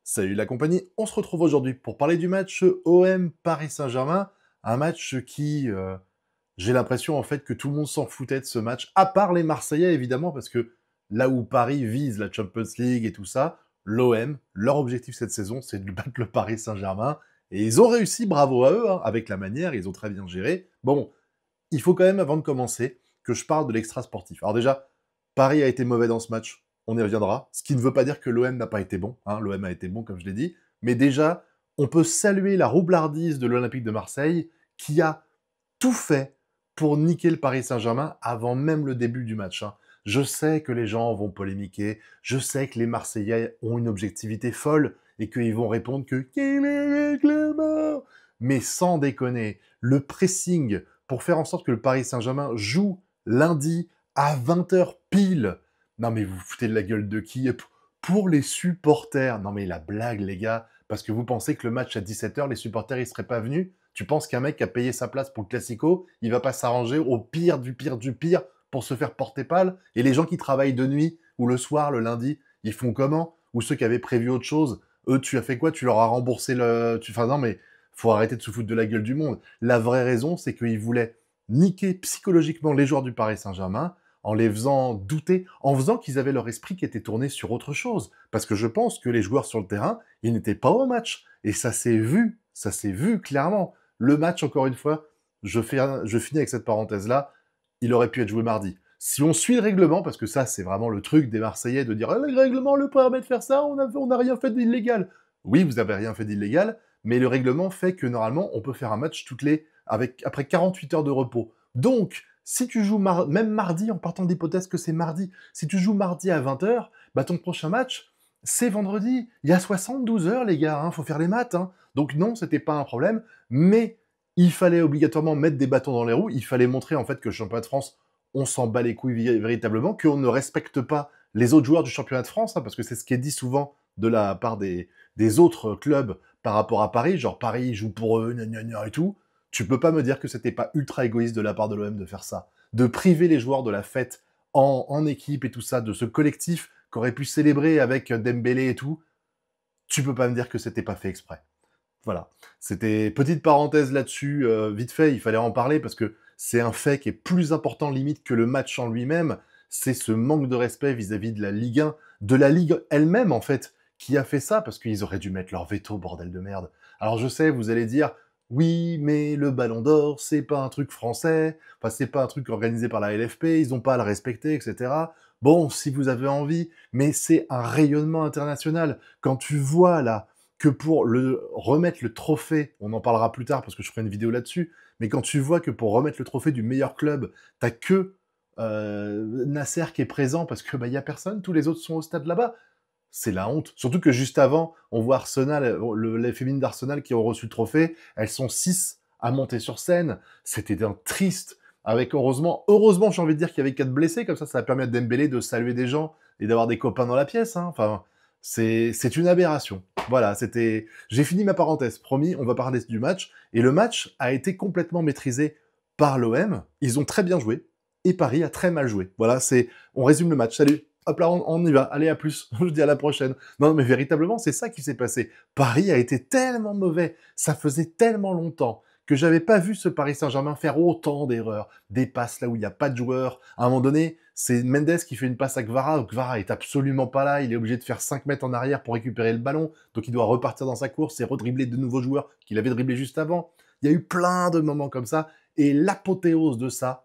Salut la compagnie, on se retrouve aujourd'hui pour parler du match OM Paris Saint-Germain, un match qui, j'ai l'impression en fait que tout le monde s'en foutait de ce match, à part les Marseillais évidemment, parce que là où Paris vise la Champions League et tout ça, l'OM, leur objectif cette saison, c'est de battre le Paris Saint-Germain, et ils ont réussi, bravo à eux, hein, avec la manière, ils ont très bien géré. Bon, il faut quand même, avant de commencer, que je parle de l'extra sportif. Alors déjà, Paris a été mauvais dans ce match, on y reviendra, ce qui ne veut pas dire que l'OM n'a pas été bon, hein, l'OM a été bon comme je l'ai dit, mais déjà, on peut saluer la roublardise de l'Olympique de Marseille, qui a tout fait pour niquer le Paris Saint-Germain avant même le début du match, hein. Je sais que les gens vont polémiquer, je sais que les Marseillais ont une objectivité folle, et qu'ils vont répondre que «Quel est le règlement ?» Mais sans déconner, le pressing pour faire en sorte que le Paris Saint-Germain joue lundi à 20h pile. Non mais vous vous foutez de la gueule de qui? Pour les supporters. Non mais la blague les gars, parce que vous pensez que le match à 17h, les supporters ils seraient pas venus? Tu penses qu'un mec qui a payé sa place pour le Classico, il va pas s'arranger au pire du pire du pire pour se faire porter pâle? Et les gens qui travaillent de nuit ou le soir, le lundi, ils font comment? Ou ceux qui avaient prévu autre chose, eux tu as fait quoi? Tu leur as remboursé le... Enfin non mais faut arrêter de se foutre de la gueule du monde. La vraie raison, c'est qu'ils voulaient niquer psychologiquement les joueurs du Paris Saint-Germain en les faisant douter, en faisant qu'ils avaient leur esprit qui était tourné sur autre chose. Parce que je pense que les joueurs sur le terrain, ils n'étaient pas au match. Et ça s'est vu clairement. Le match, encore une fois, je finis avec cette parenthèse-là, il aurait pu être joué mardi. Si on suit le règlement, parce que ça, c'est vraiment le truc des Marseillais de dire «Ah, le règlement le permet de faire ça, on n'a rien fait d'illégal». Oui, vous avez rien fait d'illégal, mais le règlement fait que normalement, on peut faire un match après 48 heures de repos. Donc, si tu joues même mardi, en partant de l'hypothèse que c'est mardi, si tu joues mardi à 20h, bah ton prochain match, c'est vendredi. Il y a 72 heures, les gars, hein, faut faire les maths. Hein. Donc non, c'était pas un problème, mais il fallait obligatoirement mettre des bâtons dans les roues, il fallait montrer en fait que le championnat de France, on s'en bat les couilles véritablement, qu'on ne respecte pas les autres joueurs du championnat de France, hein, parce que c'est ce qui est dit souvent de la part des autres clubs par rapport à Paris, genre Paris joue pour eux, gna gna gna et tout. Tu peux pas me dire que c'était pas ultra égoïste de la part de l'OM de faire ça, de priver les joueurs de la fête en équipe et tout ça, de ce collectif qu'aurait pu célébrer avec Dembélé et tout. Tu peux pas me dire que c'était pas fait exprès. Voilà. C'était petite parenthèse là-dessus, vite fait, il fallait en parler parce que c'est un fait qui est plus important limite que le match en lui-même. C'est ce manque de respect vis-à-vis de la Ligue 1, de la Ligue elle-même en fait, qui a fait ça parce qu'ils auraient dû mettre leur veto, bordel de merde. Alors je sais, vous allez dire, oui, mais le Ballon d'Or, c'est pas un truc français, enfin c'est pas un truc organisé par la LFP, ils ont pas à le respecter, etc. Bon, si vous avez envie, mais c'est un rayonnement international. Quand tu vois là que pour remettre le trophée, on en parlera plus tard parce que je ferai une vidéo là-dessus, mais quand tu vois que pour remettre le trophée du meilleur club, t'as que Nasser qui est présent parce que bah y a personne, tous les autres sont au stade là-bas, c'est la honte. Surtout que juste avant, on voit Arsenal, les féminines d'Arsenal qui ont reçu le trophée, elles sont 6 à monter sur scène. C'était un triste. Avec heureusement, j'ai envie de dire qu'il y avait 4 blessés, comme ça va permettre à Dembélé de saluer des gens et d'avoir des copains dans la pièce. Hein. Enfin, c'est une aberration. Voilà, j'ai fini ma parenthèse. Promis, on va parler du match. Et le match a été complètement maîtrisé par l'OM. Ils ont très bien joué. Et Paris a très mal joué. Voilà, on résume le match. Salut. Hop là, on y va. Allez, à plus. Je dis à la prochaine. Non, mais véritablement, c'est ça qui s'est passé. Paris a été tellement mauvais. Ça faisait tellement longtemps que j'avais pas vu ce Paris Saint-Germain faire autant d'erreurs. Des passes là où il n'y a pas de joueur. À un moment donné, c'est Mendes qui fait une passe à Kvara. Kvara est absolument pas là. Il est obligé de faire 5 mètres en arrière pour récupérer le ballon. Donc il doit repartir dans sa course et redribbler de nouveaux joueurs qu'il avait dribblés juste avant. Il y a eu plein de moments comme ça. Et l'apothéose de ça,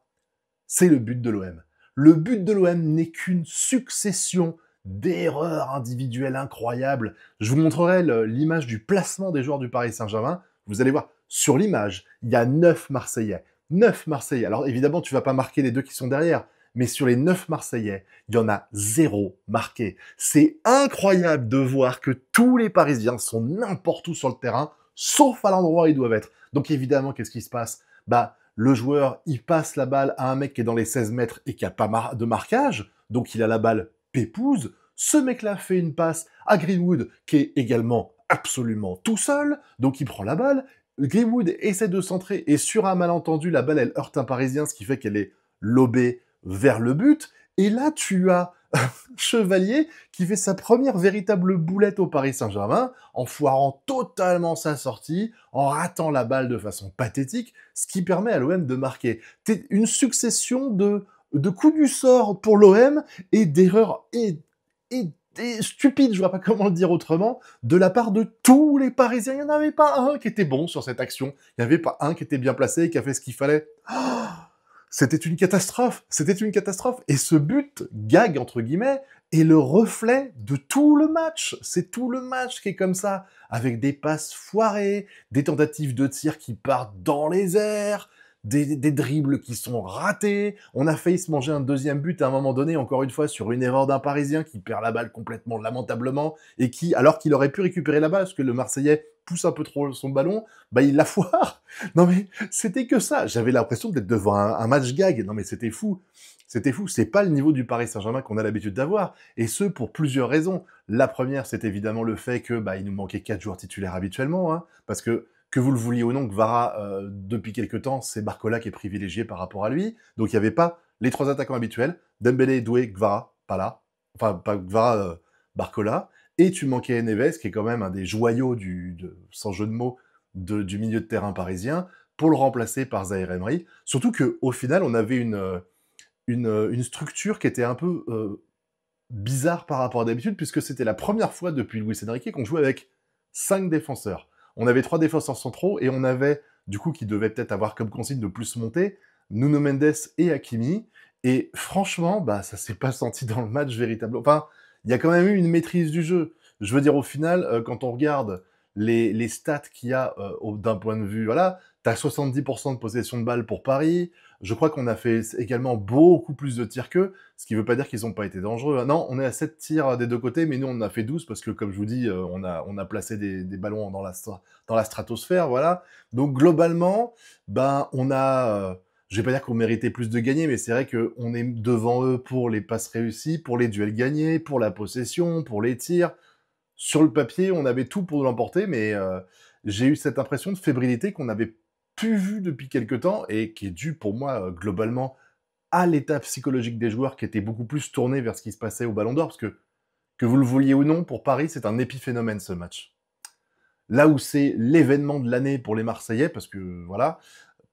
c'est le but de l'OM. Le but de l'OM n'est qu'une succession d'erreurs individuelles incroyables. Je vous montrerai l'image du placement des joueurs du Paris Saint-Germain. Vous allez voir, sur l'image, il y a 9 Marseillais. 9 Marseillais. Alors évidemment, tu vas pas marquer les deux qui sont derrière, mais sur les 9 Marseillais, il y en a 0 marqué. C'est incroyable de voir que tous les Parisiens sont n'importe où sur le terrain, sauf à l'endroit où ils doivent être. Donc évidemment, qu'est-ce qui se passe? Bah, le joueur, il passe la balle à un mec qui est dans les 16 mètres et qui a pas de marquage, donc il a la balle pépouze. Ce mec-là fait une passe à Greenwood, qui est également absolument tout seul, donc il prend la balle. Greenwood essaie de centrer, et sur un malentendu, la balle, elle heurte un Parisien, ce qui fait qu'elle est lobée vers le but. Et là, tu as Chevalier qui fait sa première véritable boulette au Paris Saint-Germain, en foirant totalement sa sortie, en ratant la balle de façon pathétique, ce qui permet à l'OM de marquer. C'est une succession de coups du sort pour l'OM et d'erreurs et stupides, je vois pas comment le dire autrement, de la part de tous les Parisiens. Il n'y en avait pas un qui était bon sur cette action. Il n'y avait pas un qui était bien placé et qui a fait ce qu'il fallait. C'était une catastrophe, c'était une catastrophe. Et ce but, gag entre guillemets, est le reflet de tout le match. C'est tout le match qui est comme ça, avec des passes foirées, des tentatives de tir qui partent dans les airs, des dribbles qui sont ratés. On a failli se manger un deuxième but à un moment donné, encore une fois, sur une erreur d'un Parisien qui perd la balle complètement lamentablement, et qui, alors qu'il aurait pu récupérer la balle, parce que le Marseillais pousse un peu trop son ballon, bah il la foire. Non mais c'était que ça. J'avais l'impression d'être devant un match gag. Non mais c'était fou. C'était fou. C'est pas le niveau du Paris Saint-Germain qu'on a l'habitude d'avoir. Et ce, pour plusieurs raisons. La première, c'est évidemment le fait que il nous manquait 4 joueurs titulaires habituellement. Hein, parce que vous le vouliez ou non, Kvara, depuis quelques temps, c'est Barcola qui est privilégié par rapport à lui. Donc il n'y avait pas les 3 attaquants habituels. Dembélé, Doué, Kvara, pas là. Enfin, pas Kvara, Barcola. Et tu manquais Neves, qui est quand même un des joyaux sans jeu de mots, du milieu de terrain parisien, pour le remplacer par Zaïre Emery. Surtout qu'au final, on avait une structure qui était un peu bizarre par rapport à d'habitude, puisque c'était la première fois depuis Luis Enrique qu'on jouait avec 5 défenseurs. On avait 3 défenseurs centraux, et on avait, du coup, qui devait peut-être avoir comme consigne de plus monter, Nuno Mendes et Hakimi. Et franchement, ça s'est pas senti dans le match véritablement. Enfin, il y a quand même eu une maîtrise du jeu. Je veux dire, au final, quand on regarde les stats qu'il y a d'un point de vue, voilà, t'as 70% de possession de balle pour Paris. Je crois qu'on a fait également beaucoup plus de tirs qu'eux, ce qui veut pas dire qu'ils ont pas été dangereux. Non, on est à 7 tirs des deux côtés, mais nous on en a fait 12 parce que, comme je vous dis, on a placé des ballons dans la stratosphère, voilà. Donc globalement, on a... je vais pas dire qu'on méritait plus de gagner, mais c'est vrai qu'on est devant eux pour les passes réussies, pour les duels gagnés, pour la possession, pour les tirs. Sur le papier, on avait tout pour l'emporter, mais j'ai eu cette impression de fébrilité qu'on n'avait plus vue depuis quelque temps et qui est due pour moi globalement à l'état psychologique des joueurs qui était beaucoup plus tourné vers ce qui se passait au Ballon d'Or, parce que vous le vouliez ou non, pour Paris, c'est un épiphénomène ce match. Là où c'est l'événement de l'année pour les Marseillais, parce que voilà,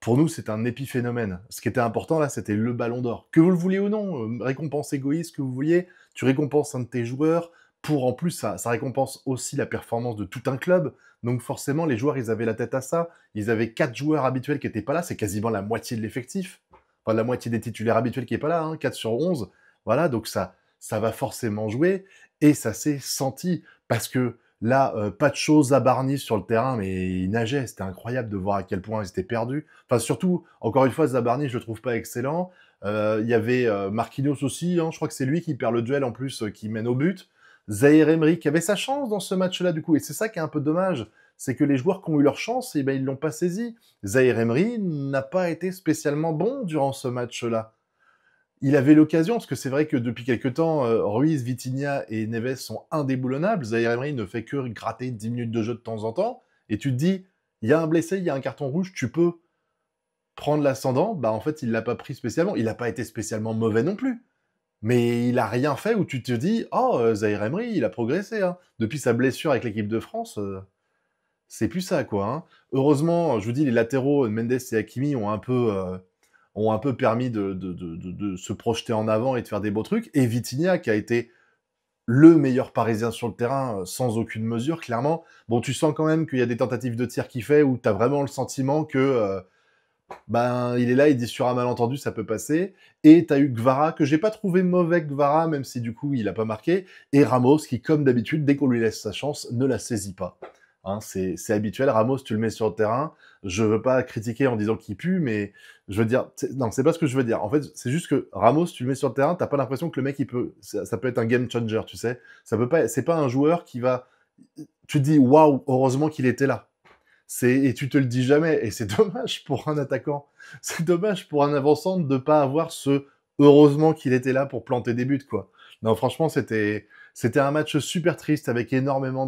pour nous, c'est un épiphénomène. Ce qui était important là, c'était le Ballon d'Or. Que vous le vouliez ou non, récompense égoïste que vous vouliez, tu récompenses un de tes joueurs, pour en plus, ça récompense aussi la performance de tout un club. Donc forcément, les joueurs, ils avaient la tête à ça. Ils avaient 4 joueurs habituels qui n'étaient pas là, c'est quasiment la moitié de l'effectif. Enfin, la moitié des titulaires habituels qui n'est pas là, hein, 4 sur 11. Voilà, donc ça va forcément jouer. Et ça s'est senti, parce que là, pas de choses à Barny sur le terrain, mais il nageait. C'était incroyable de voir à quel point ils étaient perdus. Enfin, surtout, encore une fois, Zabarny, je le trouve pas excellent. Il y avait Marquinhos aussi, hein, je crois que c'est lui qui perd le duel en plus, qui mène au but. Zaïre Emery qui avait sa chance dans ce match-là, du coup, et c'est ça qui est un peu dommage, c'est que les joueurs qui ont eu leur chance, ils l'ont pas saisi. Zaïre Emery n'a pas été spécialement bon durant ce match-là. Il avait l'occasion, parce que c'est vrai que depuis quelque temps, Ruiz, Vitinha et Neves sont indéboulonnables. Zaïre Emery ne fait que gratter 10 minutes de jeu de temps en temps. Et tu te dis, il y a un blessé, il y a un carton rouge, tu peux prendre l'ascendant. En fait, il l'a pas pris spécialement. Il n'a pas été spécialement mauvais non plus. Mais il a rien fait où tu te dis, oh, Zaïre Emery, il a progressé. Hein. Depuis sa blessure avec l'équipe de France, c'est plus ça, quoi. Hein. Heureusement, je vous dis, les latéraux, Mendes et Hakimi, ont un peu permis de se projeter en avant et de faire des beaux trucs. Et Vitinha, qui a été le meilleur Parisien sur le terrain, sans aucune mesure, clairement. Bon, tu sens quand même qu'il y a des tentatives de tir qu'il fait où tu as vraiment le sentiment que il est là, il dit sur un malentendu, ça peut passer. Et t'as eu Kvara, que j'ai pas trouvé mauvais Kvara, même si du coup il a pas marqué. Et Ramos, qui comme d'habitude, dès qu'on lui laisse sa chance, ne la saisit pas. Hein, c'est habituel. Ramos, tu le mets sur le terrain. Je veux pas critiquer en disant qu'il pue, mais je veux dire, non, c'est pas ce que je veux dire. En fait, c'est juste que Ramos, tu le mets sur le terrain, t'as pas l'impression que le mec, ça peut être un game changer, tu sais. Ça peut pas, c'est pas un joueur qui va, tu te dis, waouh, heureusement qu'il était là. Et tu te le dis jamais, et c'est dommage pour un attaquant. C'est dommage pour un avançant de ne pas avoir ce heureusement qu'il était là pour planter des buts, quoi. Non, franchement, c'était un match super triste avec énormément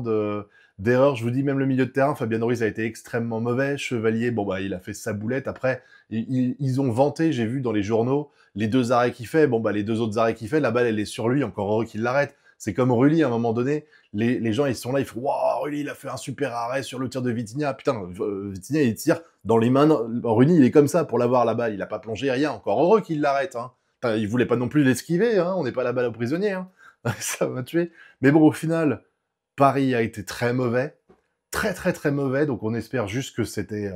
d'erreurs. Je vous dis, même le milieu de terrain, Fabien Ruiz a été extrêmement mauvais. Chevalier, il a fait sa boulette. Après, ils ont vanté, j'ai vu dans les journaux, les 2 arrêts qu'il fait, bon, bah, les 2 autres arrêts qu'il fait, la balle, elle est sur lui, encore heureux qu'il l'arrête. C'est comme Rulli, à un moment donné, les gens, ils sont là, ils font « Waouh, Rulli, il a fait un super arrêt sur le tir de Vitinha. » Putain, Vitinha, il tire dans les mains... Rulli, il est comme ça pour l'avoir, la balle. Il a pas plongé, rien. Encore heureux qu'il l'arrête, hein. Enfin, il voulait pas non plus l'esquiver, hein. On n'est pas la balle au prisonnier, hein. Ça m'a tué. Mais bon, au final, Paris a été très mauvais. Très, très, très mauvais. Donc, on espère juste que c'était...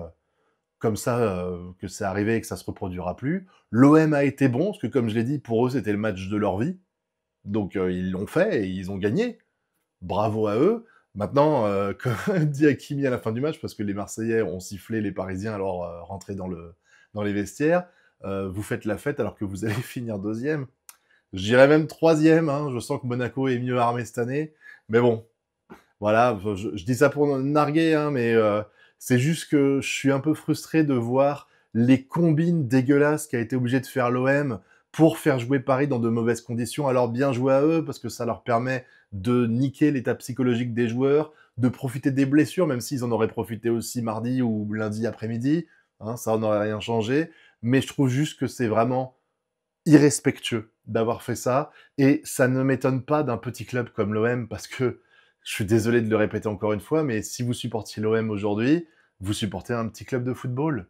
comme ça, que c'est arrivé et que ça se reproduira plus. L'OM a été bon, parce que comme je l'ai dit, pour eux, c'était le match de leur vie. Donc ils l'ont fait et ils ont gagné. Bravo à eux. Maintenant, comme dit Hakimi à la fin du match, parce que les Marseillais ont sifflé les Parisiens alors rentrés dans les vestiaires, vous faites la fête alors que vous allez finir 2e. Je dirais même 3e, hein. Je sens que Monaco est mieux armé cette année. Mais bon, voilà, je dis ça pour narguer, hein, mais c'est juste que je suis un peu frustré de voir les combines dégueulasses qu'a été obligé de faire l'OM pour faire jouer Paris dans de mauvaises conditions. Alors bien joué à eux, parce que ça leur permet de niquer l'état psychologique des joueurs, de profiter des blessures, même s'ils en auraient profité aussi mardi ou lundi après-midi, hein, ça n'aurait rien changé. Mais je trouve juste que c'est vraiment irrespectueux d'avoir fait ça, et ça ne m'étonne pas d'un petit club comme l'OM, parce que je suis désolé de le répéter encore une fois, mais si vous supportiez l'OM aujourd'hui, vous supportez un petit club de football.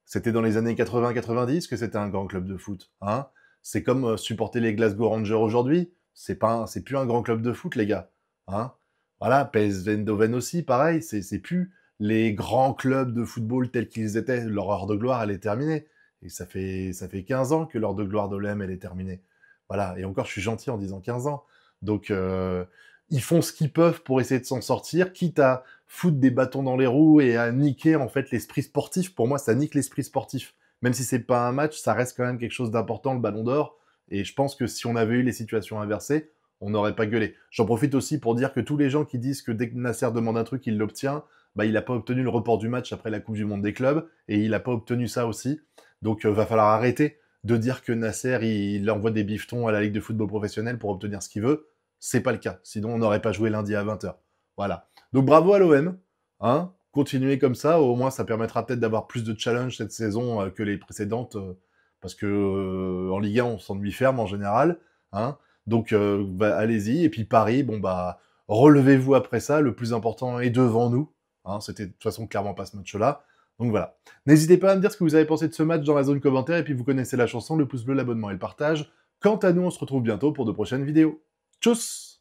C'était dans les années 80-90 que c'était un grand club de foot, hein. C'est comme supporter les Glasgow Rangers aujourd'hui. C'est plus un grand club de foot, les gars, hein. Voilà, PSV Eindhoven aussi, pareil. C'est plus les grands clubs de football tels qu'ils étaient. Leur heure de gloire, elle est terminée. Et ça fait 15 ans que l'heure de gloire de l'OM, elle est terminée. Voilà. Et encore, je suis gentil en disant 15 ans. Donc, ils font ce qu'ils peuvent pour essayer de s'en sortir, quitte à foutre des bâtons dans les roues et à niquer en fait l'esprit sportif. Pour moi, ça nique l'esprit sportif. Même si c'est pas un match, ça reste quand même quelque chose d'important, le Ballon d'Or. Et je pense que si on avait eu les situations inversées, on n'aurait pas gueulé. J'en profite aussi pour dire que tous les gens qui disent que dès que Nasser demande un truc, il l'obtient, bah, il n'a pas obtenu le report du match après la Coupe du Monde des clubs, et il n'a pas obtenu ça aussi. Donc, va falloir arrêter de dire que Nasser, il envoie des bifetons à la Ligue de football professionnel pour obtenir ce qu'il veut. C'est pas le cas. Sinon, on n'aurait pas joué lundi à 20h. Voilà. Donc, bravo à l'OM. Hein, continuez comme ça. Au moins, ça permettra peut-être d'avoir plus de challenge cette saison que les précédentes. Parce que en Ligue 1, on s'ennuie ferme en général. Hein. Donc, bah, allez-y. Et puis, Paris, bon, bah, relevez-vous après ça. Le plus important est devant nous. Hein, c'était de toute façon clairement pas ce match-là. Donc voilà. N'hésitez pas à me dire ce que vous avez pensé de ce match dans la zone commentaire. Et puis, vous connaissez la chanson, le pouce bleu, l'abonnement et le partage. Quant à nous, on se retrouve bientôt pour de prochaines vidéos. Tchuss!